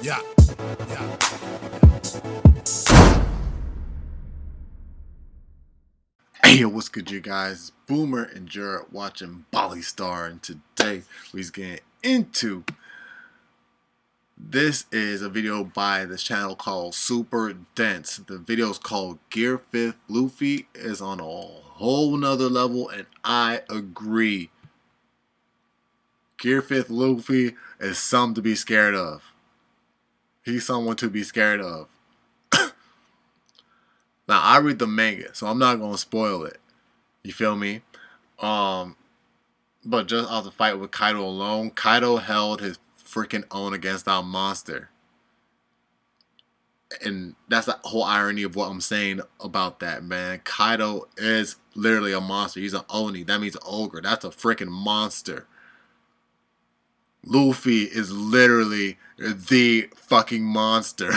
Yeah. Yeah. Hey, what's good, you guys? Boomer and Jared watching Bali Star, and today we're getting into this is a video by this channel called Super Dense. The video is called Gear 5th. Luffy is on a whole nother level, and I agree. Gear 5th Luffy is something to be scared of. He's someone to be scared of. Now, I read the manga, so I'm not going to spoil it. You feel me? But just off the fight with Kaido alone, Kaido held his freaking own against that monster. And that's the whole irony of what I'm saying about that, man. Kaido is literally a monster. He's an Oni. That means ogre. That's a freaking monster. Luffy is literally the fucking monster.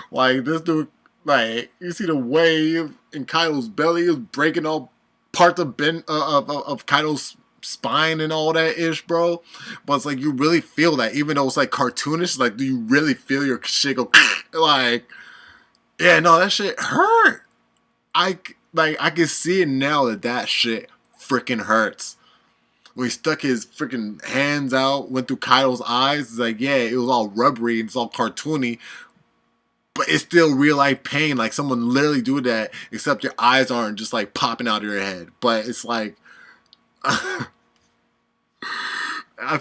Like, this dude, like, you see the wave in Kaido's belly is breaking all parts of Kaido's spine and all that ish, bro. But it's like you really feel that, even though it's like cartoonish. Like, do you really feel your shit go like? Yeah, no, that shit hurt. I can see it now that shit freaking hurts. When he stuck his freaking hands out, went through Kaido's eyes. It's like, yeah, it was all rubbery and it's all cartoony. But it's still real life pain. Like someone literally do that, except your eyes aren't just like popping out of your head. But it's like, I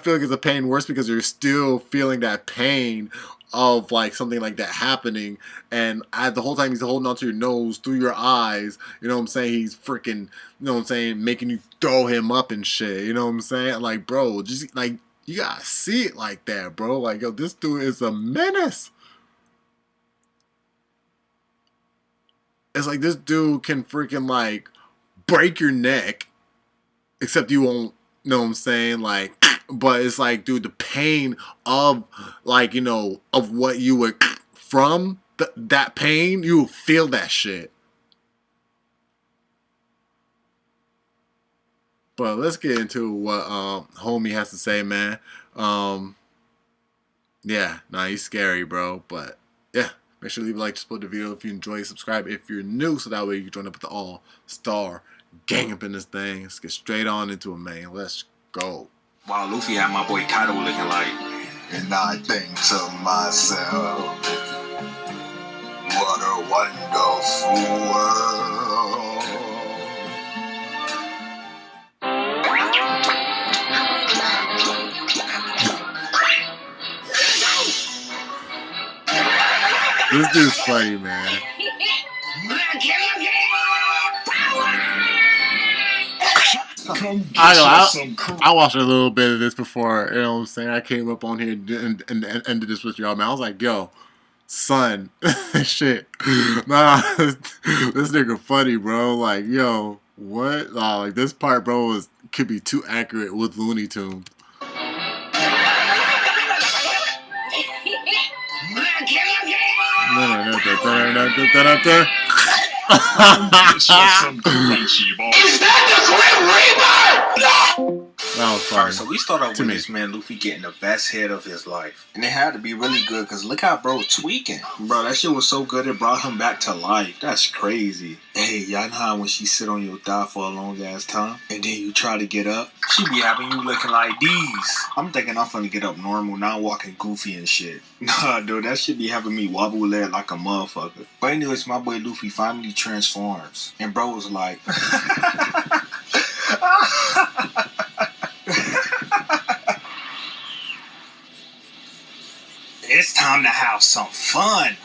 feel like it's a pain worse because you're still feeling that pain of like something like that happening. And the whole time he's holding onto your nose through your eyes. You know what I'm saying? He's freaking, you know what I'm saying, making you throw him up and shit. You know what I'm saying? Like, bro, just like, you gotta see it like that, bro. Like, yo, this dude is a menace. It's like this dude can freaking like break your neck, except you won't, you know what I'm saying? Like, but it's like, dude, the pain of like, you know, of what you would from that pain, you will feel that shit. But let's get into what homie has to say, man. Yeah, nah, he's scary, bro. But yeah. Make sure to leave a like, support the video if you enjoy, subscribe if you're new, so that way you can join up with the all-star gang up in this thing. Let's get straight on into it, man. Let's go. Wow, Luffy had my boy Kaido looking like. And I think to myself, what a wonderful world. This dude's funny, man. I watched a little bit of this before, you know what I'm saying? I came up on here and ended this with y'all, man. I was like, yo, son, shit. Nah, this nigga funny, bro. Like, yo, what? Like, this part, bro, could be too accurate with Looney Tunes. Is that the Grim Reaper? That was funny. Alright, so we start off with this man Luffy getting the best head of his life. And it had to be really good because look how bro tweaking. Bro, that shit was so good it brought him back to life. That's crazy. Hey, y'all know how when she sit on your thigh for a long ass time and then you try to get up, she be having you looking like these. I'm thinking I'm finna get up normal, now walking goofy and shit. Nah, dude, that shit be having me wobble leg like a motherfucker. But anyways, my boy Luffy finally transforms. And bro was like... It's time to have some fun.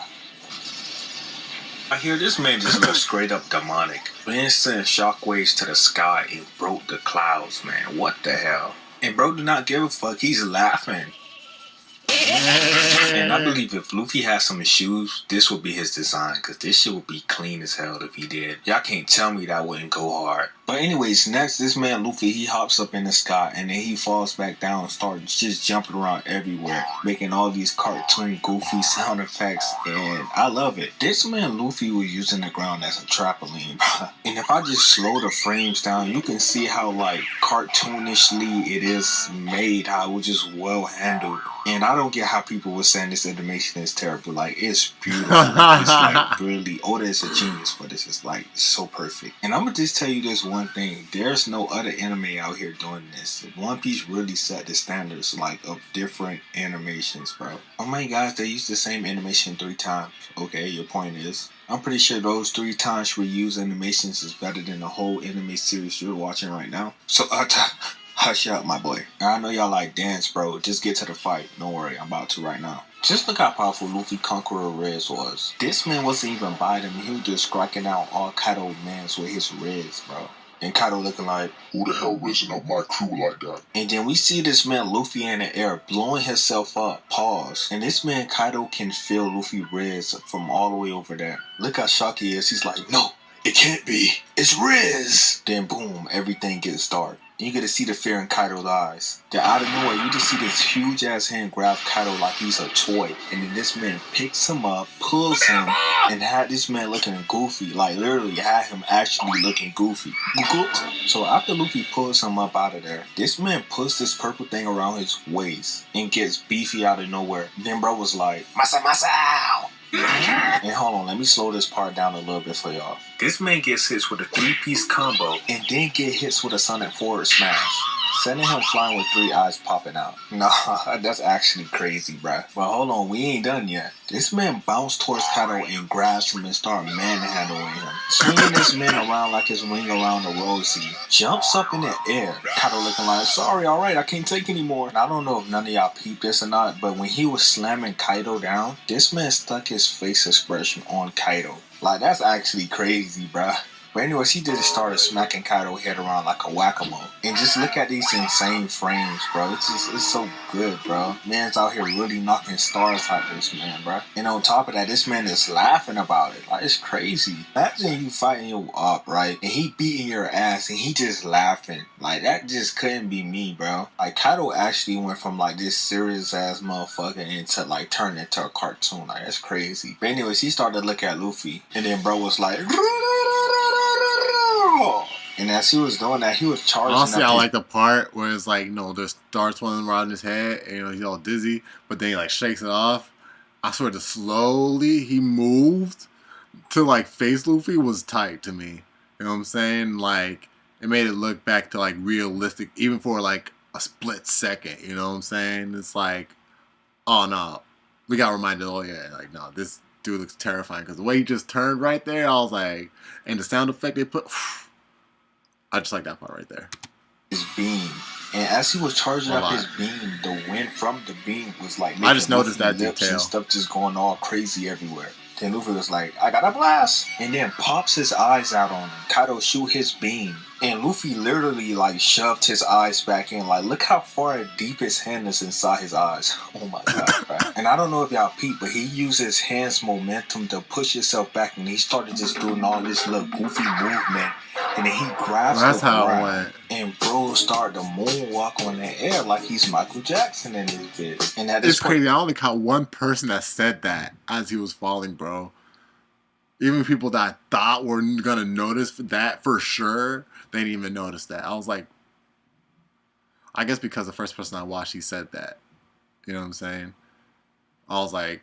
I hear this man just looks straight up demonic. Man sent shockwaves to the sky and broke the clouds, man. What the hell? And bro do not give a fuck. He's laughing. And I believe if Luffy has some shoes, this would be his design. Because this shit would be clean as hell if he did. Y'all can't tell me that wouldn't go hard. But anyways, next, this man Luffy, he hops up in the sky. And then he falls back down and starts just jumping around everywhere. Making all these cartoon goofy sound effects. And I love it. This man Luffy was using the ground as a trampoline. And if I just slow the frames down, you can see how like cartoonishly it is made. How it was just well handled. And I don't get how people were saying this animation is terrible. Like, it's beautiful. It's like really, Oda is a genius for this. It's like so perfect. And I'm gonna just tell you this one thing: there's no other anime out here doing this. One Piece really set the standards like of different animations, bro. Oh my gosh, they used the same animation 3 times. Okay, your point is, I'm pretty sure those 3 times reused animations is better than the whole anime series you're watching right now. So, hush up, my boy. I know y'all like dance, bro. Just get to the fight. Don't worry, I'm about to right now. Just look how powerful Luffy Conqueror Reds was. This man wasn't even biting him. He was just striking out all Kaido mans with his Reds, bro. And Kaido looking like, who the hell risen up my crew like that? And then we see this man Luffy in the air blowing himself up. Pause. And this man Kaido can feel Luffy Reds from all the way over there. Look how shocked he is. He's like, no, it can't be. It's Riz. Then boom, everything gets dark. And you get to see the fear in Kaido's eyes. Then out of nowhere, you just see this huge ass hand grab Kaido like he's a toy. And then this man picks him up, pulls him, and had this man looking goofy. Like literally had him actually looking goofy. So after Luffy pulls him up out of there, this man puts this purple thing around his waist and gets beefy out of nowhere. Then bro was like, Masa Masa! And hold on, let me slow this part down a little bit for y'all. This man gets hits with a 3-piece combo and then get hits with a Sonic forward smash, sending him flying with 3 eyes popping out. Nah, that's actually crazy, bruh. But hold on, we ain't done yet. This man bounced towards Kaido and grabs him and start manhandling him, swinging this man around like his ring around a rosy. Jumps up in the air. Kaido looking like, sorry, alright, I can't take anymore. And I don't know if none of y'all peeped this or not, but when he was slamming Kaido down, this man stuck his face expression on Kaido. Like, that's actually crazy, bruh. But anyways, he just started smacking Kaido's head around like a whack-a-mole. And just look at these insane frames, bro. It's so good, bro. Man's out here really knocking stars out this man, bro. And on top of that, this man is laughing about it. Like, it's crazy. Imagine you fighting your op, right? And he beating your ass and he just laughing. Like, that just couldn't be me, bro. Like, Kaido actually went from like this serious-ass motherfucker into like turning into a cartoon. Like, that's crazy. But anyways, he started to look at Luffy. And then bro was like... And as he was doing that, he was charging. Honestly, I like the part where it's like, there's stars swirling around his head, and he's all dizzy, but then he like shakes it off. I swear, the slowly he moved to like face Luffy was tight to me. You know what I'm saying? Like, it made it look back to like realistic, even for like a split second. You know what I'm saying? It's like, oh no, we got reminded. Oh yeah, like no, this dude looks terrifying because the way he just turned right there, I was like, and the sound effect they put. I just like that part right there. His beam, and as he was charging up his beam, the wind from the beam was like making I just noticed Luffy that lips detail and stuff just going all crazy everywhere. Then Luffy was like, I got a blast, and then pops his eyes out on him. Kaido shoot his beam, and Luffy literally like shoved his eyes back in. Like, look how far deep his hand is inside his eyes. Oh my god, bro. And I don't know if y'all peep, but he used his hand's momentum to push himself back, and he started just doing all this little goofy movement. And then he grabs the ground, and bro started to moonwalk on the air like he's Michael Jackson in this bitch. And it's crazy. I only caught one person that said that as he was falling, bro. Even people that I thought were gonna notice that for sure, they didn't even notice that. I was like, I guess because the first person I watched, he said that. You know what I'm saying? I was like,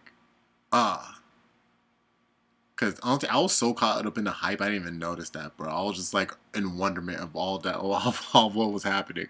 because honestly, I was so caught up in the hype, I didn't even notice that, bro. I was just like in wonderment of all that, of what was happening.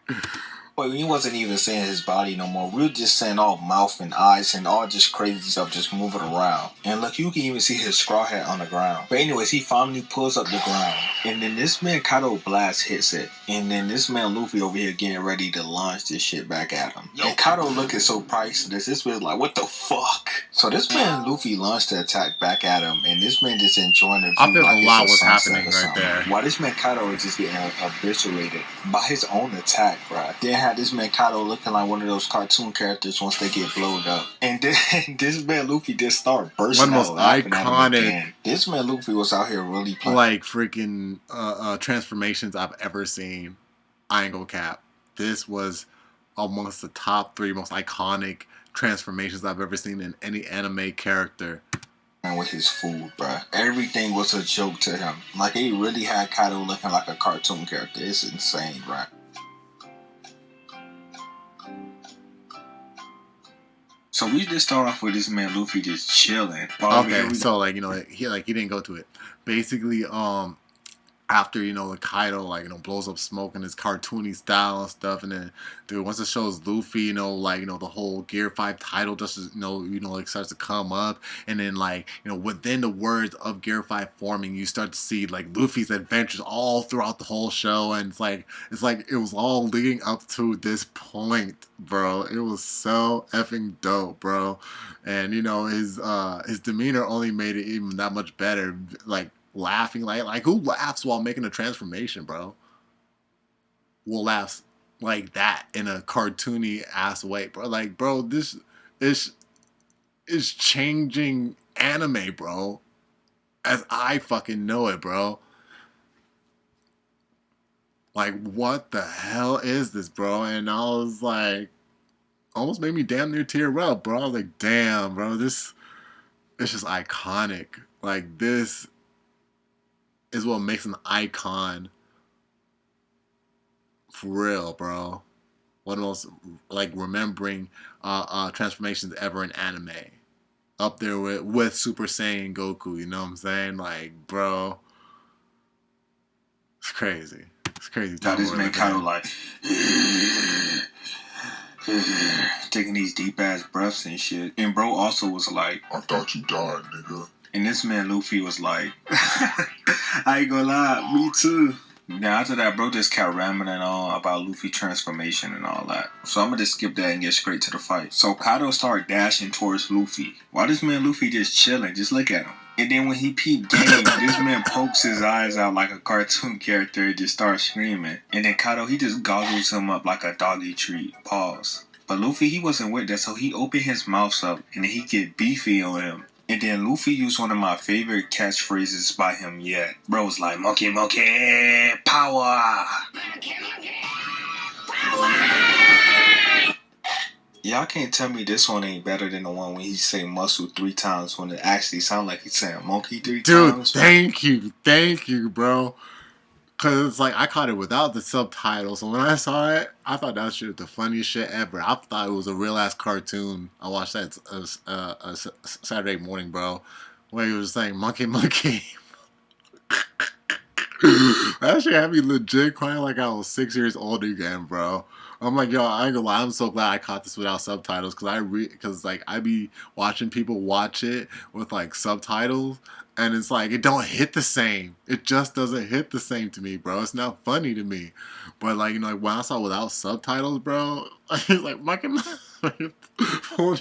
Well, he wasn't even saying his body no more. We were just saying all mouth and eyes and all just crazy stuff just moving around. And look, you can even see his straw hat on the ground. But anyways, he finally pulls up the ground. And then this man Kaido Blast hits it. And then this man Luffy over here getting ready to launch this shit back at him. And Kaido looking so priceless. This man's like, what the fuck? So this man Luffy launched the attack back at him. And this man just enjoying it. I feel like a lot was happening right there. While this man Kaido is just getting eviscerated by his own attack, bro. Then had this man Kaido looking like one of those cartoon characters once they get blowed up. And then this man Luffy just started bursting out laughing at him again. This man Luffy was out here really playing. Like freaking transformations I've ever seen. I ain't gonna cap. This was amongst the top 3 most iconic transformations I've ever seen in any anime character. And with his food, bruh. Everything was a joke to him. Like, he really had Kaido looking like a cartoon character. It's insane, bruh. So we just start off with this man Luffy just chilling. Okay, so like he didn't go to it. Basically, after Kaido blows up smoke in his cartoony style and stuff, and then dude once it shows Luffy, the whole Gear 5 title just starts to come up, and then within the words of Gear 5 forming, you start to see Luffy's adventures all throughout the whole show, and it's like it was all leading up to this point, bro. It was so effing dope, bro. And his demeanor only made it even that much better, laughing like who laughs while making a transformation, bro? Who laughs like that in a cartoony ass way, bro? Like, bro, this is changing anime, bro, as I fucking know it, bro. Like, what the hell is this, bro? And I was like, almost made me damn near tear up, bro. I was like, damn, bro, this it's just iconic. Like, this is what makes an icon for real, bro. One of the most remembering transformations ever in anime. Up there with Super Saiyan Goku, you know what I'm saying? Like, bro, it's crazy. It's crazy. Now this man kind of like taking these deep ass breaths and shit. And bro also was like, I thought you died, nigga. And this man Luffy was like, I ain't gonna lie, me too. Now after that, bro just kept rambling on about Luffy transformation and all that. So I'm gonna just skip that and get straight to the fight. So Kaido started dashing towards Luffy. While this man Luffy just chilling, just look at him. And then when he peeped game, this man pokes his eyes out like a cartoon character and just starts screaming. And then Kaido, he just goggles him up like a doggy treat. Pause. But Luffy, he wasn't with that, so he opened his mouth up and then he get beefy on him. And then Luffy used one of my favorite catchphrases by him yet. Bro was like, monkey, monkey, power. Monkey, monkey, power. Y'all can't tell me this one ain't better than the one when he say muscle 3 times when it actually sound like he's saying monkey 3 times. Dude, thank you, bro. Cause it's like I caught it without the subtitles, so when I saw it, I thought that shit was the funniest shit ever. I thought it was a real ass cartoon. I watched that Saturday morning, bro, where he was saying monkey, monkey. That shit had me legit crying like I was 6 years old again, bro. I'm like, yo, I ain't gonna lie, I'm so glad I caught this without subtitles, cause I be watching people watch it with subtitles, and it's like it don't hit the same. It just doesn't hit the same to me, bro. It's not funny to me. But when I saw it without subtitles, bro, it's like monkey, on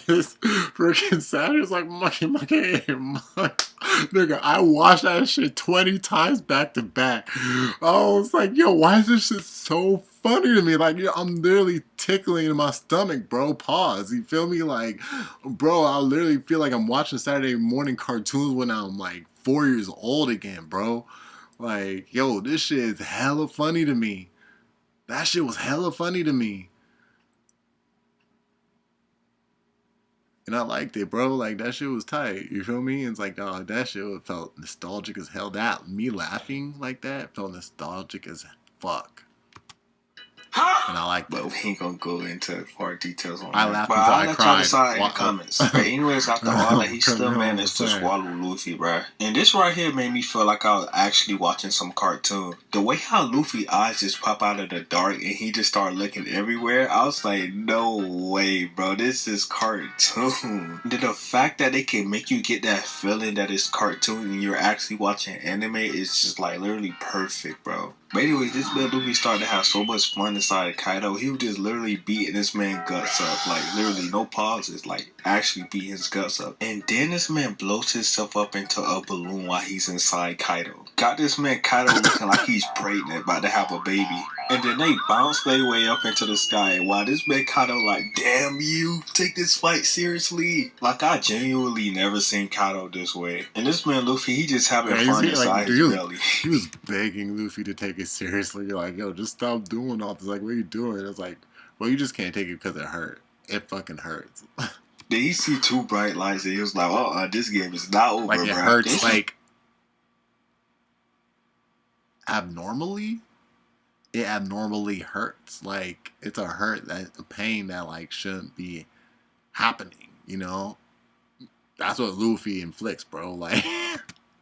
this freaking Saturday, it's like monkey, nigga. I watched that shit 20 times back to back. I was like, yo, why is this shit so funny to me? Like, yo, I'm literally tickling in my stomach, bro. Pause. You feel me? Like, bro, I literally feel like I'm watching Saturday morning cartoons when I'm 4 years old again, bro. Like, yo, this shit is hella funny to me. That shit was hella funny to me. And I liked it, bro. Like, that shit was tight. You feel me? And it's like, dog, that shit felt nostalgic as hell. Me laughing like that felt nostalgic as fuck. And I like that. But we ain't gonna go into more details on I that. laughed But until I'll I let cried. y'all decide in the comments. But anyways, after all that, he still managed to swallow Luffy, bruh. And this right here made me feel like I was actually watching some cartoon. The way how Luffy's eyes just pop out of the dark and he just started looking everywhere, I was like, no way, bro. This is cartoon. The fact that they can make you get that feeling that it's cartoon and you're actually watching anime is just literally perfect, bro. But anyways, this man Luffy started to have so much fun inside of Kaido. He was just literally beating this man guts up. Literally, no pauses. Actually beating his guts up. And then this man blows himself up into a balloon while he's inside Kaido. Got this man Kaido looking like he's pregnant, about to have a baby. And then they bounce their way up into the sky. And while this man Kaido damn you, take this fight seriously. I genuinely never seen Kaido this way. And this man Luffy, he just having fun inside his belly. He was begging Luffy to take it seriously. You're like, yo, just stop doing all this. Like, what are you doing? It's like, well, you just can't take it because it hurt. It fucking hurts. Then he see 2 bright lights and he was like, this game is not over, it bro. Hurts abnormally. It abnormally hurts. It's a hurt, a pain that shouldn't be happening. you know, that's what Luffy inflicts, bro. Like,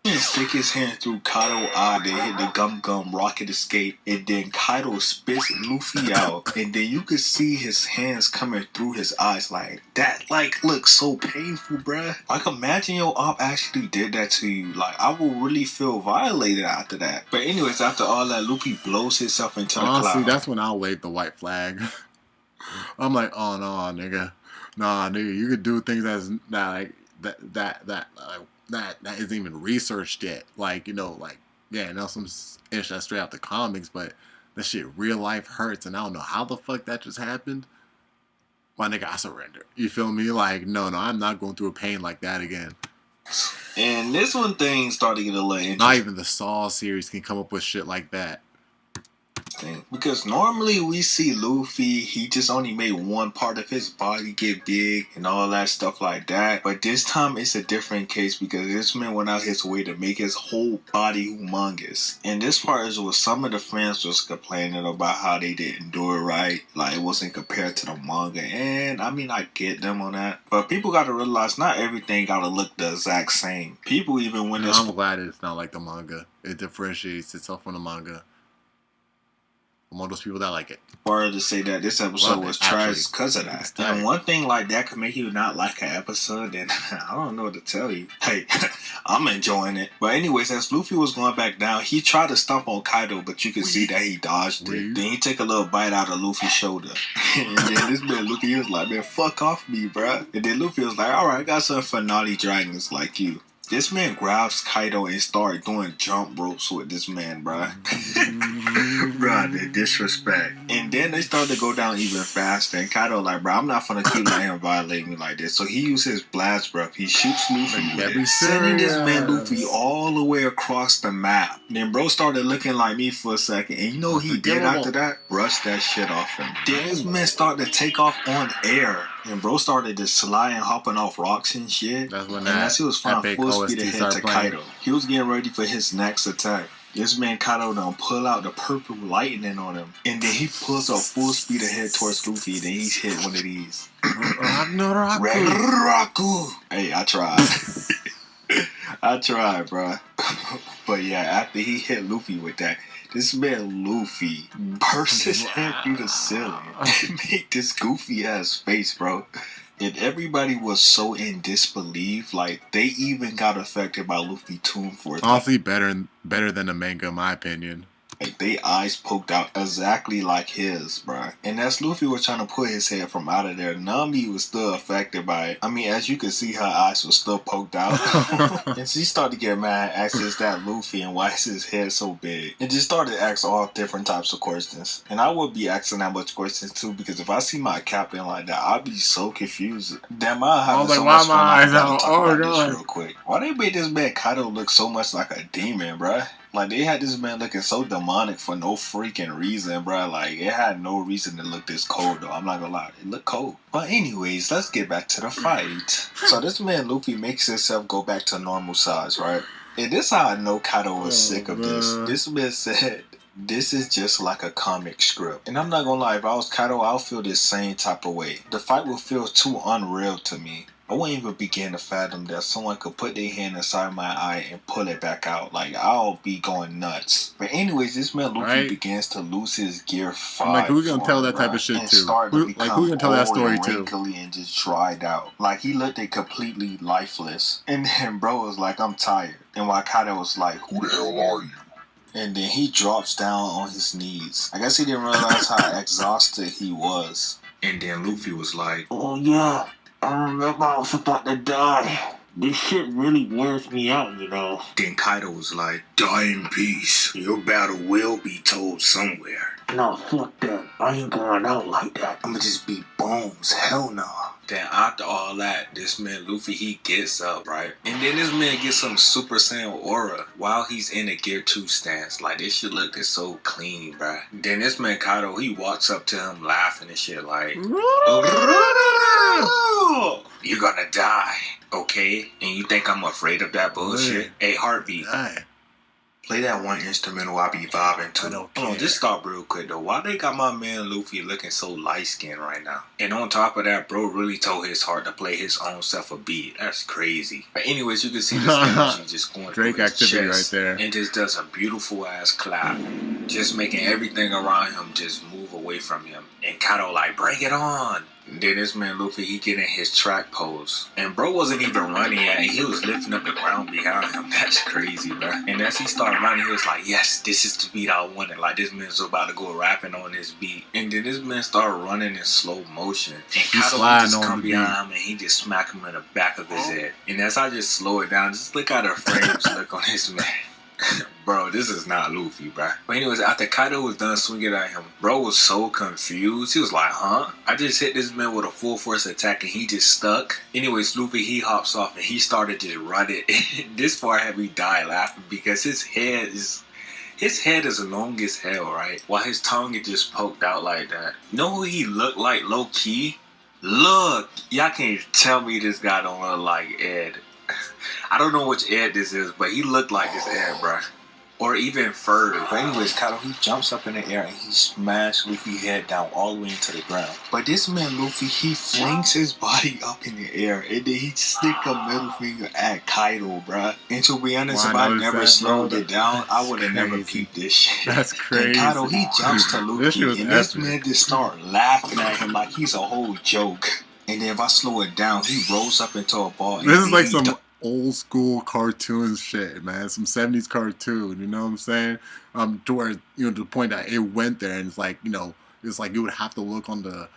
He stick his hand through Kaido's eye, then hit the gum rocket escape, and then Kaido spits Luffy out, and then you could see his hands coming through his eyes like that. Like, looks so painful, bruh. Like, imagine your op actually did that to you. Like, I will really feel violated after that. But anyways, after all that, Luffy blows himself into the honestly, cloud. that's when I'll wave the white flag. I'm like, oh no, nigga, nah, nigga, you could do things that isn't even researched yet. Like, you know, like, yeah, know some ish that's straight out the comics, but that shit real life hurts, and I don't know how the fuck that just happened. My nigga, I surrender. You feel me? Like, no, I'm not going through a pain like that again. And this one thing started to get a little interesting. Not even the Saw series can come up with shit like that. Because normally we see Luffy, he just only made one part of his body get big and all that stuff like that. But this time it's a different case because this man went out his way to make his whole body humongous. And this part is what some of the fans was complaining about how they didn't do it right. Like, it wasn't compared to the manga. And I mean, I get them on that. But people got to realize not everything got to look the exact same. People even when I'm glad it's not like the manga. It differentiates itself from the manga. I'm one of those people that like it. Word to say that this episode was trash because of that. And one thing like that could make you not like an episode, then I don't know what to tell you. Hey, I'm enjoying it. But anyways, as Luffy was going back down, he tried to stomp on Kaido, but you could see that he dodged it. Then he took a little bite out of Luffy's shoulder. And then this man Luffy was like, man, fuck off me, bruh. And then Luffy was like, alright, I got some for naughty dragons like you. This man grabs Kaido and started doing jump ropes with this man, bruh. Bruh, the disrespect. And then they started to go down even faster. And Kaido like, bruh, I'm not gonna keep letting him violate me like this. So he used his blast breath. He shoots Luffy with it, sending this man Luffy all the way across the map. Then bro started looking like me for a second. And you know what he did after that? Brushed that shit off him. Then this man started to take off on air. And bro started to slide and hopping off rocks and shit. That's when he was flying full speed ahead to Kaido. He was getting ready for his next attack. This man Kaido done pull out the purple lightning on him. And then he pulls up full speed ahead towards Luffy. Then he's hit one of these. Raku. Hey, I tried. I tried, bro. But yeah, after he hit Luffy with that, this man Luffy burst his head through the ceiling and made this goofy ass face, bro. And everybody was so in disbelief, like they even got affected by Luffy Tomb for honestly better than the manga, in my opinion. Like, they eyes poked out exactly like his, bruh. And as Luffy was trying to put his head from out of there, Nami was still affected by it. I mean, as you can see, her eyes were still poked out. And she started to get mad, asking, is that Luffy? And why is his head so big? And just started to ask all different types of questions. And I would be asking that much questions too, because if I see my captain like that, I'd be so confused. Damn, I have so much fun. I gotta talk about this real quick. Why they made this man Kaido look so much like a demon, bruh? Like, they had this man looking so demonic for no freaking reason, bro. Like, it had no reason to look this cold, though. I'm not gonna lie. It looked cold. But anyways, let's get back to the fight. So this man, Luffy, makes himself go back to normal size, right? And this how I know Kaido was sick of this. This man said, this is just like a comic script. And I'm not gonna lie, if I was Kaido, I'll feel this same type of way. The fight will feel too unreal to me. I wouldn't even begin to fathom that someone could put their hand inside my eye and pull it back out. Like, I'll be going nuts. But anyways, this man Luffy begins to lose his gear 5. I'm like, who's gonna tell that type of shit too? Who's gonna tell that story too? And just dried out. Like, he looked at completely lifeless. And then bro was like, I'm tired. And while Kaido was like, who the hell are you? And then he drops down on his knees. I guess he didn't realize how exhausted he was. And then Luffy was like, oh yeah, I remember I was about to die. This shit really wears me out, you know. Then Kaido was like, die in peace. Your battle will be told somewhere. No, fuck that. I ain't going out like that. I'ma just be bones. Hell no. Then after all that, this man Luffy, he gets up, right? And then this man gets some Super Saiyan aura while he's in a Gear 2 stance. Like, this shit looked so clean, bruh. Then this man Kaido, he walks up to him laughing and shit like, you're gonna die, okay? And you think I'm afraid of that bullshit? Hey, Heartbeat. Play that one instrumental I be vibing to. I don't Hold on, care. just stop real quick though. Why they got my man Luffy looking so light skinned right now? And on top of that, bro really told his heart to play his own self a beat. That's crazy. But anyways, you can see this energy just going Drake through his activity chest, right there. and just does a beautiful ass clap, just making everything around him just move away from him. And Kaido like, bring it on. And then this man Luffy, he get in his track pose. And bro wasn't even running at it. He was lifting up the ground behind him. That's crazy, bro. And as he started running, he was like, yes, this is the beat I wanted. Like, this man's about to go rapping on this beat. And then this man started running in slow motion. And Kaido just come behind him and he just smack him in the back of his head. And as I just slow it down, just look at the frames look on this man. Bro, this is not Luffy, bro. But anyways, after Kaido was done swinging at him, bro was so confused. He was like, huh? I just hit this man with a full force attack and he just stuck. Anyways, Luffy, he hops off and he started just running. This part had me die laughing because his head is long as hell, right? While his tongue is just poked out like that. You know who he looked like low key? Look, y'all can't tell me this guy don't look like Ed. I don't know which Ed this is, but he looked like this Ed, bruh. Or even further. But anyways, Kaido, he jumps up in the air and he smashed Luffy's head down all the way into the ground. But this man, Luffy, he flings his body up in the air and then he stick a middle finger at Kaido, bruh. And to be honest, if I never slowed it down, I would have never peeped this shit. That's crazy. And Kaido, he jumps to Luffy and this man just start laughing at him like he's a whole joke. And then if I slow it down, he rolls up into a ball. This is like some old school cartoon shit, man. Some 70s cartoon, you know what I'm saying? To where, to the point that it went there and it's like, it's like you would have to look on the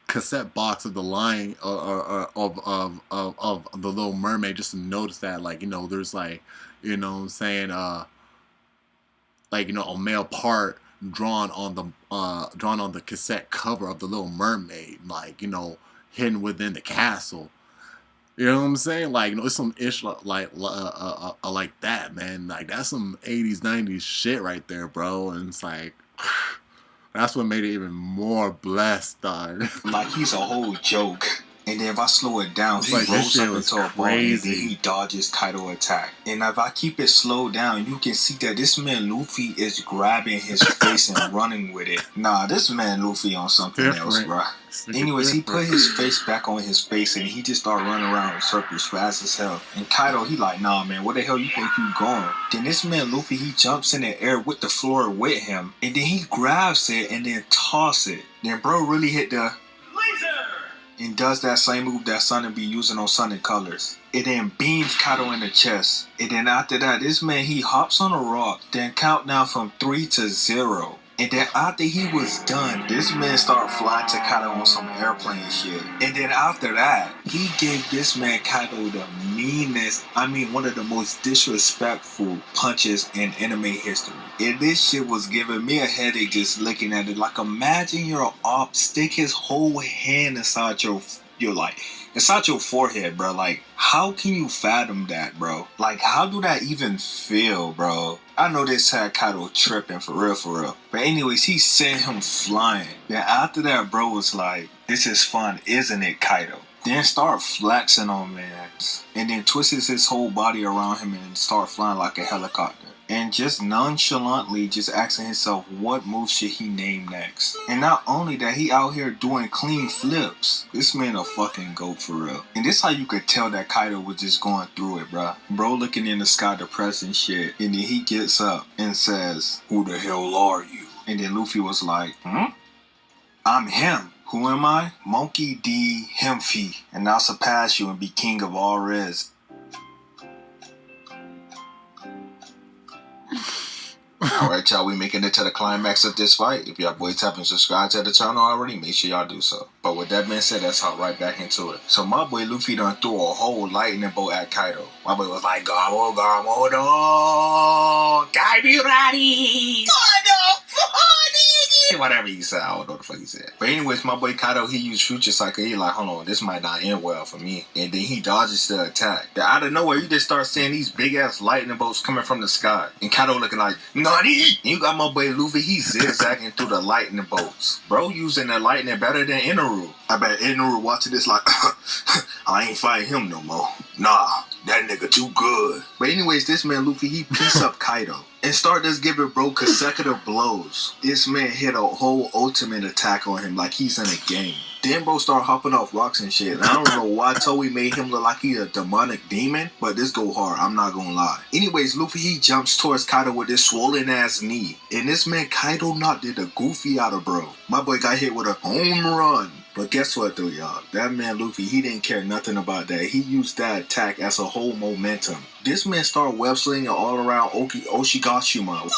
cassette box of the line of the Little Mermaid just to notice that, like, there's like, what I'm saying, like, a male part drawn on the cassette cover of the Little Mermaid, like, hidden within the castle. You know what I'm saying? Like, it's some ish like that, man. Like, that's some 80s, 90s shit right there, bro. And it's like, that's what made it even more blessed, dog. Like he's a whole joke. And then if I slow it down, he rolls up into a ball and then he dodges Kaido attack. And if I keep it slowed down, you can see that this man Luffy is grabbing his face and running with it. Nah, this man Luffy on something else, bro. Anyways, he put his face back on his face and he just started running around in circles fast as hell. And Kaido, he like, nah, man, where the hell you think you going? Then this man Luffy, he jumps in the air with the floor with him. And then he grabs it and then toss it. Then bro really hit the laser and does that same move that Sun be using on Sun and Colors. It then beams Kaido in the chest. And then after that, this man, he hops on a rock, then count down from 3 to 0. And then after he was done, this man started flying to Kaido on some airplane shit. And then after that, he gave this man Kaido the meanest, one of the most disrespectful punches in anime history. And this shit was giving me a headache just looking at it. Like, imagine you're an op, stick his whole hand inside your inside your forehead, bro. Like, how can you fathom that, bro? Like, how do that even feel, bro? I know this had Kaido tripping for real. But anyways, he sent him flying. Then after that, bro was like, this is fun, isn't it, Kaido? Then start flexing on man. And then twists his whole body around him and start flying like a helicopter. And just nonchalantly just asking himself what move should he name next. And not only that, he out here doing clean flips. This man a fucking goat for real. And this how you could tell that Kaido was just going through it, bruh. Bro looking in the sky depressed and shit. And then he gets up and says, who the hell are you? And then Luffy was like, I'm him. Who am I? Monkey D. Hemphy. And I'll surpass you and be king of all res. Alright, y'all, we making it to the climax of this fight. If y'all boys haven't subscribed to the channel already, make sure y'all do so. But with that being said, let's hop right back into it. So my boy Luffy done threw a whole lightning bolt at Kaido. My boy was like, Gamo, Kai be ready! Whatever he said, I don't know what the fuck he said. But anyways, my boy Kaido, he used Future Cycle. He like, hold on, this might not end well for me. And then he dodges the attack. Then out of nowhere, you just start seeing these big ass lightning bolts coming from the sky. And Kaido looking like, Nani! And you got my boy Luffy, he's zigzagging through the lightning bolts. Bro using the lightning better than Inoru. I bet Inoru watching this like, I ain't fighting him no more. Nah, That nigga too good. But anyways, this man Luffy, he pieced up Kaido and started just giving bro consecutive blows. This man hit a whole ultimate attack on him like he's in a game. Then bro started hopping off rocks and shit. And I don't know why Toei made him look like he a demonic demon, but this go hard, I'm not gonna lie. Anyways, Luffy, he jumps towards Kaido with this swollen ass knee. And this man Kaido knocked the goofy out of bro. My boy got hit with a home run. But guess what though, y'all? That man Luffy, he didn't care nothing about that. He used that attack as a whole momentum. This man started web slinging all around Oshigashima.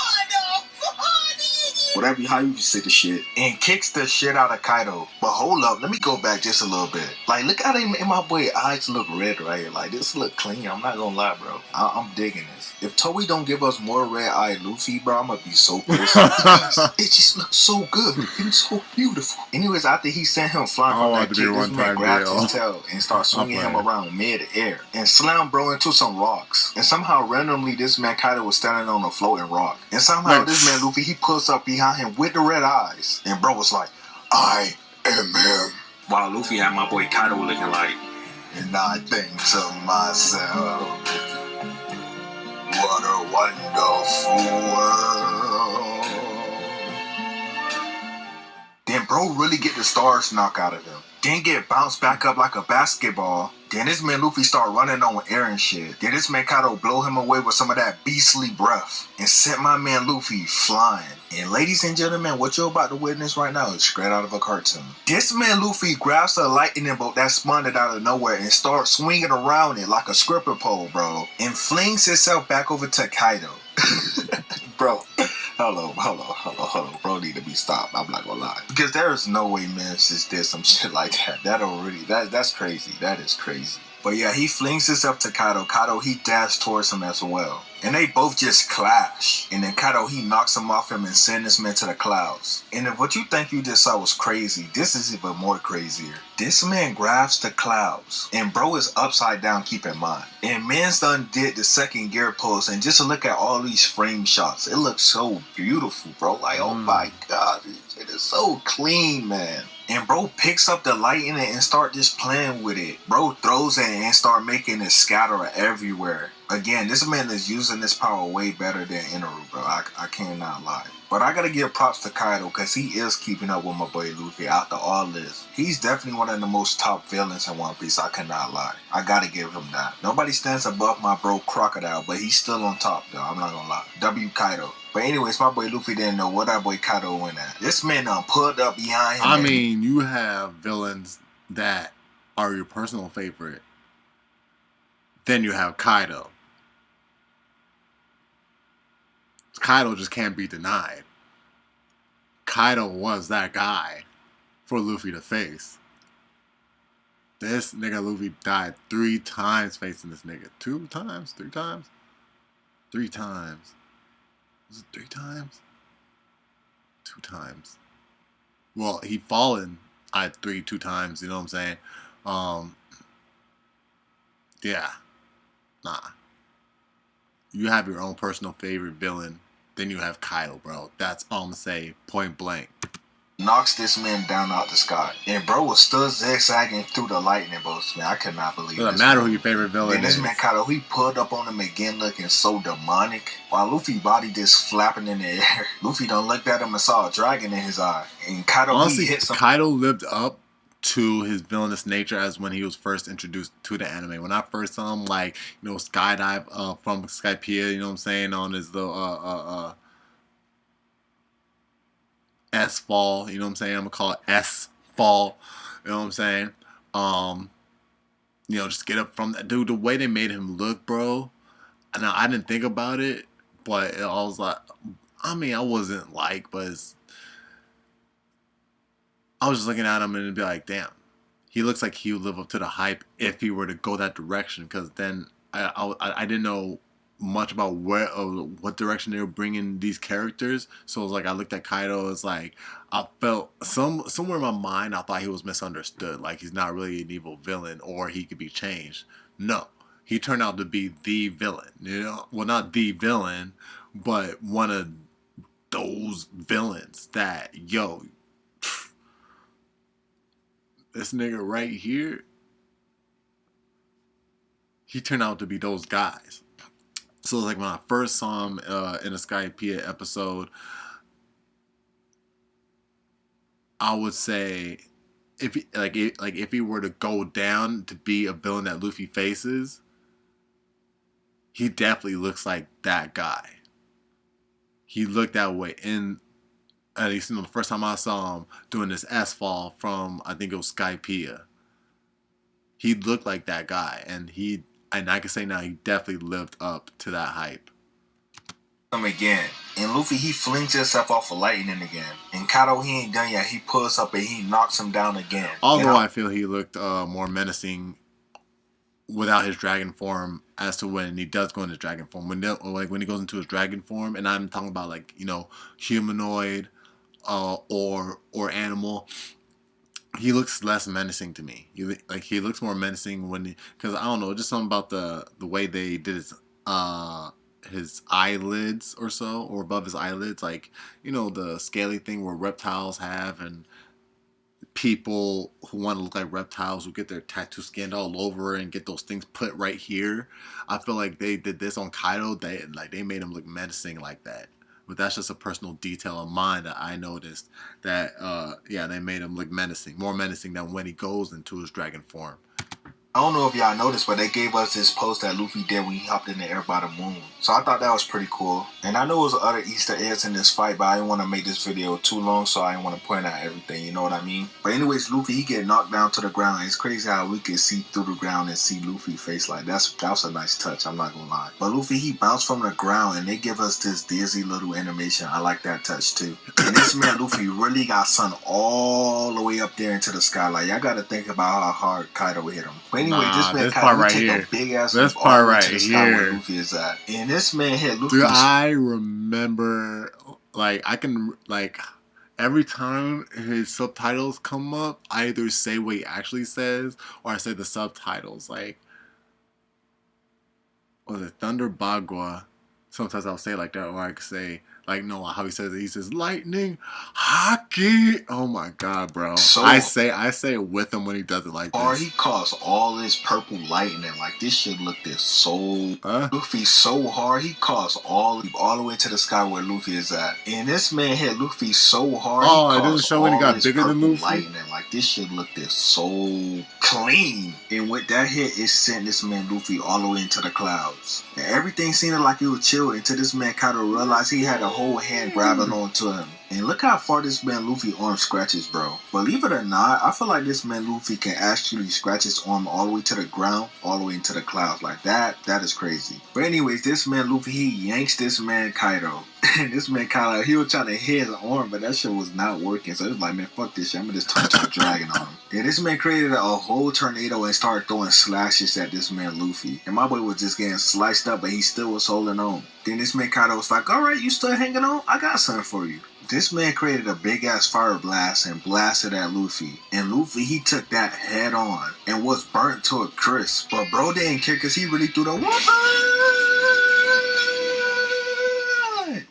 Whatever, how you say the shit. And kicks the shit out of Kaido. But hold up, let me go back just a little bit. Like, look how my boy eyes look red right here. Like, this look clean. I'm not gonna lie, bro. I'm digging this. If Toei don't give us more red-eyed Luffy, bro, I'm gonna be so pissed. It just looks so good. It's so beautiful. Anyways, after he sent him flying from that kick, this man grabbed his tail and started swinging him around mid-air and slammed bro into some rocks. And somehow, randomly, this man Kaido was standing on a floating rock. And somehow, this man Luffy, he pulls up behind him with the red eyes. And bro was like, I am him. While Luffy had my boy Kaido looking like, and I think to myself, what a wonderful world. Then bro really get the stars knocked out of him. Then get bounced back up like a basketball. Then this man Luffy start running on air and shit. Then this man Kaido blow him away with some of that beastly breath and set my man Luffy flying. And ladies and gentlemen, what you're about to witness right now is straight out of a cartoon. This man Luffy grabs a lightning bolt that spawned out of nowhere and starts swinging around it like a stripper pole, bro. And flings himself back over to Kaido. Bro, hello, bro need to be stopped. I'm not gonna lie. Because there is no way Nemesis did some shit like that. That's crazy. That is crazy. But yeah, he flings himself to Kaido. Kaido, he dashed towards him as well. And they both just clash. And then Kaido, he knocks him off him and sends this man to the clouds. And if what you think you just saw was crazy, this is even more crazier. This man grabs the clouds. And bro is upside down, keep in mind. And man's done did the second gear pose. And just look at all these frame shots. It looks so beautiful, bro. Like, oh my God. It is so clean, man. And bro picks up the lightning and start just playing with it. Bro throws it and start making it scatter everywhere. Again, this man is using this power way better than Inaru, bro. I cannot lie. But I gotta give props to Kaido because he is keeping up with my boy Luffy after all this. He's definitely one of the most top villains in One Piece, I cannot lie. I gotta give him that. Nobody stands above my bro Crocodile, but he's still on top though, I'm not gonna lie. W Kaido. But anyways, my boy Luffy didn't know what that boy Kaido went at. This man done pulled up behind him. I mean, you have villains that are your personal favorite. Then you have Kaido. Kaido just can't be denied. Kaido was that guy for Luffy to face. This nigga Luffy died 3 times facing this nigga. 2 times? 3 times? 3 times. Was it 3 times? 2 times. Well, he fallen at 2 times, you know what I'm saying? Yeah. Nah. You have your own personal favorite villain. Then you have Kaido, bro. That's all I'm gonna say, point blank. Knocks this man down out the sky. And bro was still zigzagging through the lightning bolts, man. I could not believe it. Doesn't matter who your favorite villain is. And this man Kaido, he pulled up on him again looking so demonic. While Luffy's body just flapping in the air. Luffy done looked at him and saw a dragon in his eye. And Kaido, honestly, he hit some... Kaido lived up to his villainous nature as when he was first introduced to the anime. When I first saw him, like, you know, skydive from Skypiea, you know what I'm saying, on his S fall, you know what I'm saying? I'm gonna call it S fall, you know what I'm saying? You know, just get up from that dude. The way they made him look, bro. Now I didn't think about it, but I was like, I mean, I wasn't like, but I was just looking at him and it'd be like, damn, he looks like he would live up to the hype if he were to go that direction. Because then I didn't know much about what direction they were bringing these characters. So it was like I looked at Kaido. It's like I felt somewhere in my mind I thought he was misunderstood. Like he's not really an evil villain or he could be changed. No, he turned out to be the villain. You know, well, not the villain, but one of those villains that this nigga right here. he turned out to be those guys. So like when I first saw him in a Skypiea episode, I would say if he were to go down to be a villain that Luffy faces, he definitely looks like that guy. He looked that way in at least the first time I saw him doing this S-fall from I think it was Skypiea. He looked like that guy, and I can say now he definitely lived up to that hype. Again. And Luffy, he flings himself off of lightning again. And Kaido, he ain't done yet. He pulls up and he knocks him down again. Although I feel he looked more menacing without his dragon form as to when he does go into dragon form. When he goes into his dragon form, and I'm talking about humanoid or animal, he looks less menacing to me. He looks more menacing because I don't know, just something about the way they did his eyelids or so, or above his eyelids, the scaly thing where reptiles have, and people who want to look like reptiles who get their tattoo scanned all over and get those things put right here. I feel like they did this on Kaido. They made him look menacing like that. But that's just a personal detail of mine that I noticed that they made him look menacing, more menacing than when he goes into his dragon form. I don't know if y'all noticed, but they gave us this post that Luffy did when he hopped in the air by the moon. So I thought that was pretty cool. And I know there was other Easter eggs in this fight, but I didn't want to make this video too long, so I didn't want to point out everything, you know what I mean? But anyways, Luffy, he get knocked down to the ground. It's crazy how we can see through the ground and see Luffy's face like that was a nice touch, I'm not gonna lie. But Luffy, he bounced from the ground and they give us this dizzy little animation. I like that touch too. And this man, Luffy, really got sun all the way up there into the sky. Like, y'all gotta think about how hard Kaido hit him. But anyway, this man Kaido right take here. a big ass This leap part all the way right to the sky here. where Luffy is at. And this man hit Luffy. Dude, I remember, every time his subtitles come up, I either say what he actually says or I say the subtitles. Like, was it Thunder Bagua? Sometimes I'll say it like that, or I could say, how he says it. He says, lightning, hockey. Oh my God, bro. So, I say it with him when he does it like this. He caused all this purple lightning. Like, this shit looked so... Luffy so hard, he caused all the way to the sky where Luffy is at. And this man hit Luffy so hard, it doesn't show when he got bigger than Luffy? Lightning. Like, this shit looked so clean. And with that hit, it sent this man Luffy all the way into the clouds. And everything seemed like it was chill until this man Kaido realized he had a whole hand grabbing onto him. And look how far this man Luffy arm scratches, bro. Believe it or not, I feel like this man Luffy can actually scratch his arm all the way to the ground, all the way into the clouds. Like that is crazy. But anyways, this man Luffy, he yanks this man Kaido. And this man Kaido, he was trying to hit his arm, but that shit was not working. So he was like, man, fuck this shit. I'm gonna just turn to a dragon on him. Yeah, this man created a whole tornado and started throwing slashes at this man Luffy. And my boy was just getting sliced up, but he still was holding on. Then this man Kaido was like, alright, you still hanging on? I got something for you. This man created a big ass fire blast and blasted at Luffy. And Luffy, he took that head on and was burnt to a crisp. But bro didn't care because he really threw the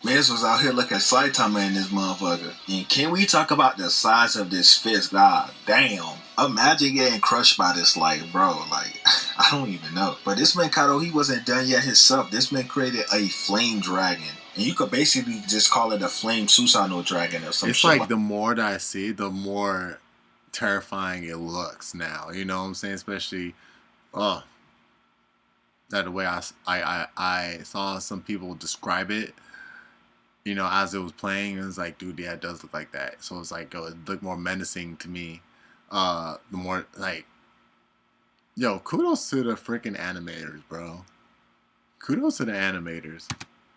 Man, this was out here looking Saitama in this motherfucker. And can we talk about the size of this fist? God damn. Imagine getting crushed by this, bro, I don't even know. But this man Kaido, he wasn't done yet himself. This man created a flame dragon. And you could basically just call it a flame Susanoo dragon or something. It's like the more that I see, the more terrifying it looks now. You know what I'm saying? Especially, that the way I saw some people describe it, as it was playing, it was like, dude, yeah, it does look like that. So it's like, it looked more menacing to me. The more, kudos to the freaking animators, bro. Kudos to the animators.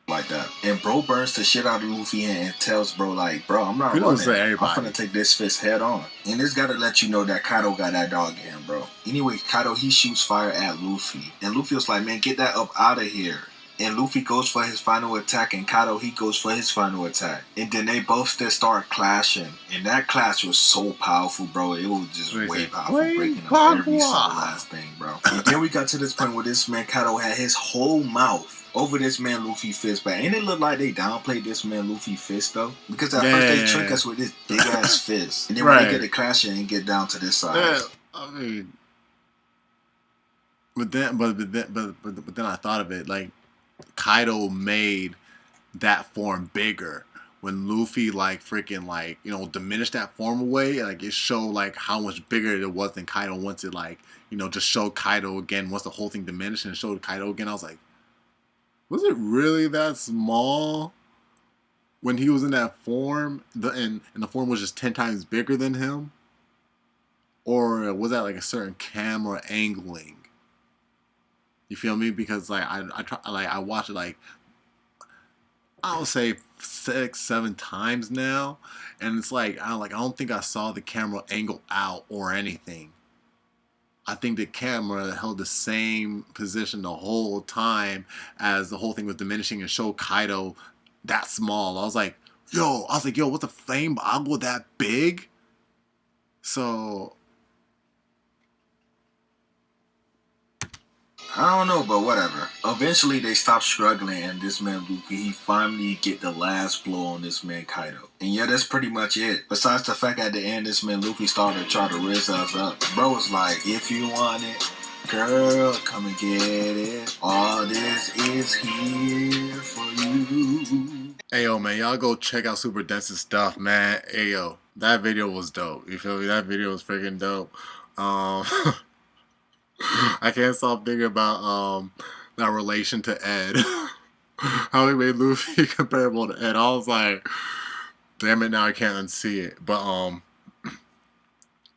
Like that. And bro burns the shit out of Luffy and tells bro, bro, I'm not Kudos to running. everybody. I'm finna take this fist head on. And this gotta let you know that Kaido got that dog in him, bro. Anyway, Kaido, he shoots fire at Luffy. And Luffy was like, man, get that up out of here. And Luffy goes for his final attack, and Kaido, he goes for his final attack. And then they both just start clashing. And that clash was so powerful, bro. It was just way powerful, breaking up every single last thing, bro. And then we got to this point where this man Kaido had his whole mouth over this man Luffy fist, but ain't it look like they downplayed this man Luffy fist though? Because at first they trick us with this big ass fist, and then when they get to clashing and get down to this size. I mean, but then I thought of it, like Kaido made that form bigger. When Luffy like freaking like diminished that form away, like it showed like how much bigger it was than Kaido once it like just showed Kaido again once the whole thing diminished and showed Kaido again. I was like, was it really that small when he was in that form? And the form was just 10 times bigger than him, or was that like a certain camera angling? You feel me? Because like I try, like I watched it like I'll say 6, 7 times now, and it's like I don't think I saw the camera angle out or anything. I think the camera held the same position the whole time as the whole thing was diminishing and showed Kaido that small. Yo, what's a flame boggle that big? So I don't know, but whatever. Eventually, they stop struggling, and this man Luffy, he finally get the last blow on this man Kaido. And yeah, that's pretty much it. Besides the fact at the end, this man Luffy started to try to raise us up. Bro was like, if you want it, girl, come and get it. All this is here for you. Ayo, man, y'all go check out Super Dense's stuff, man. Ayo, that video was dope. You feel me? That video was freaking dope. I can't stop thinking about that relation to Ed. How he made Luffy comparable to Ed. I was like, damn it, now I can't unsee it. But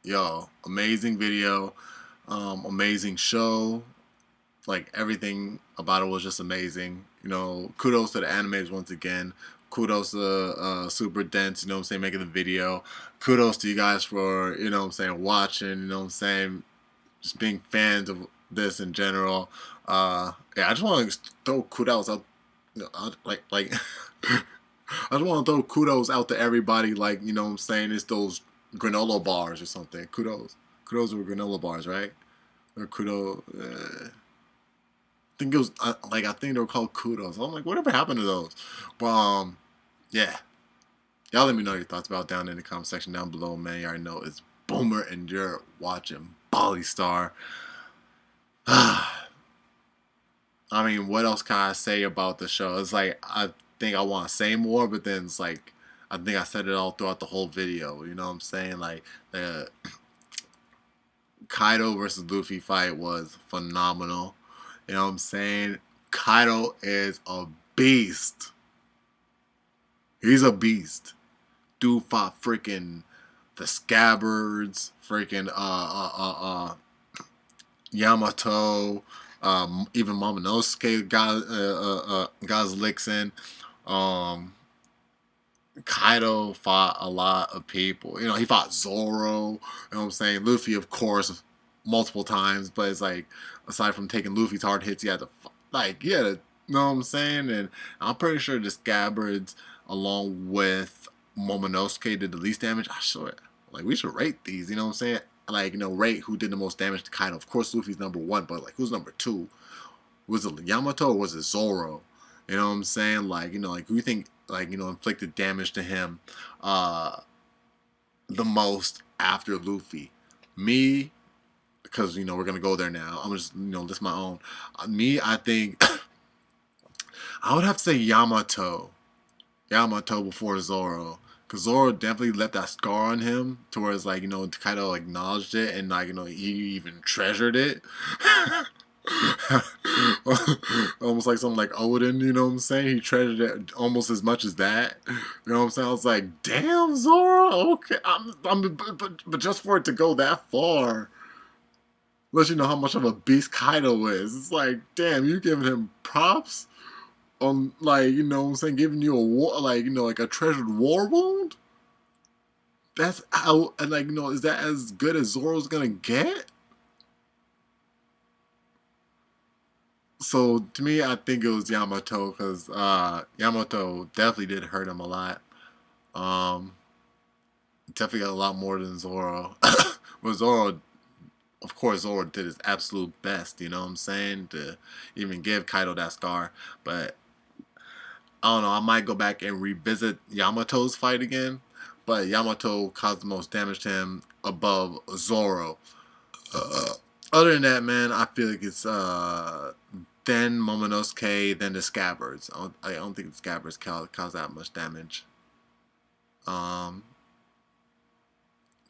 yo, amazing video, amazing show. Like everything about it was just amazing. Kudos to the animators once again. Kudos to Super Dense, making the video. Kudos to you guys for, watching, just being fans of this in general. Yeah, I just want to throw kudos out, like I just want to throw kudos out to everybody. Like it's those granola bars or something. Kudos were granola bars, right? Or kudos. I think it was I think they were called kudos. I'm like, whatever happened to those? But yeah. Y'all let me know your thoughts about it down in the comment section down below, man. You already know it's Boomer and you're watching Bali Star. I mean, what else can I say about the show? It's like I think I want to say more, but then it's like I think I said it all throughout the whole video. You know what I'm saying? Like the Kaido versus Luffy fight was phenomenal. You know what I'm saying? Kaido is a beast. He's a beast. Dude fought freaking the Scabbards, freaking Yamato, even Momonosuke got his licks in. Kaido fought a lot of people. He fought Zoro. You know what I'm saying? Luffy, of course, multiple times. But it's like, aside from taking Luffy's hard hits, he had to, you know what I'm saying? And I'm pretty sure the Scabbards, along with Momonosuke, did the least damage. We should rate these. You know what I'm saying? Rate who did the most damage to Kaido. Of course, Luffy's number 1, but who's number 2? Was it Yamato or was it Zoro? You know what I'm saying? Who you think inflicted damage to him the most after Luffy? Me, because we're gonna go there now. I'm just list my own. Me, I think I would have to say Yamato before Zoro. Because Zoro definitely left that scar on him, to where it's Kaido acknowledged it and he even treasured it. Almost like something like Odin, you know what I'm saying? He treasured it almost as much as that. You know what I'm saying? I was like, damn, Zoro, okay. But just for it to go that far, lets you know how much of a beast Kaido is. It's like, damn, you giving him props on, you know what I'm saying, giving you a war, a treasured war wound? That's how, and is that as good as Zoro's gonna get? So to me, I think it was Yamato, because Yamato definitely did hurt him a lot. Definitely got a lot more than Zoro. But Zoro, of course, Zoro did his absolute best, you know what I'm saying, to even give Kaido that scar. But I don't know, I might go back and revisit Yamato's fight again. But Yamato caused the most damage to him above Zoro. Other than that, man, I feel like it's then Momonosuke, then the Scabbards. I don't think the Scabbards cause that much damage. Um,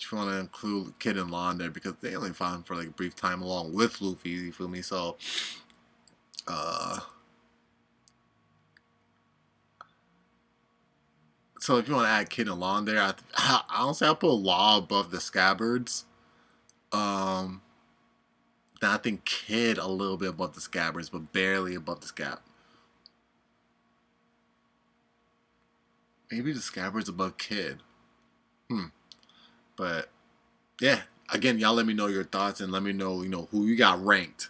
if you want to include Kid and Law in there because they only fought him for like a brief time along with Luffy. You feel me? So, uh, so if you want to add Kid and Law in there, I honestly I'll put Law above the Scabbards. Um, then I think Kid a little bit above the Scabbards, but barely above the Scab. Maybe the Scabbards above Kid. But yeah, again, y'all let me know your thoughts and let me know, who you got ranked.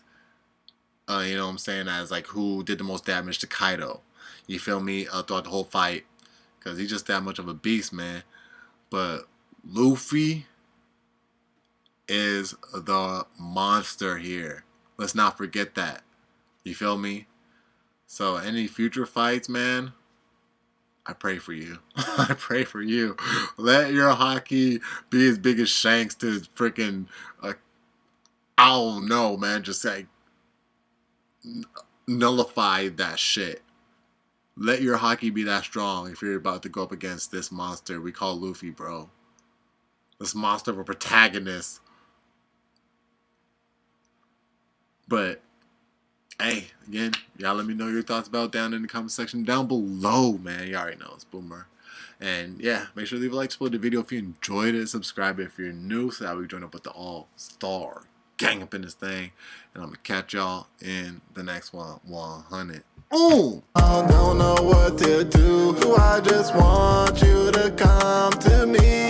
You know what I'm saying? As like who did the most damage to Kaido. You feel me? Throughout the whole fight. Because he's just that much of a beast, man. But Luffy is the monster here. Let's not forget that. You feel me? So any future fights, man, I pray for you. I pray for you. Let your hockey be as big as Shanks to freaking, I don't know, man. Just like nullify that shit. Let your hockey be that strong if you're about to go up against this monster we call Luffy, bro. This monster of a protagonist. But hey, again, y'all let me know your thoughts about down in the comment section down below, man. You already know it's Boomer. And yeah, make sure to leave a like, support the video if you enjoyed it, subscribe if you're new, so that we join up with the all-star gang up in this thing. And I'm gonna catch y'all in the next one, 100. Ooh! I don't know what to do. I just want you to come to me.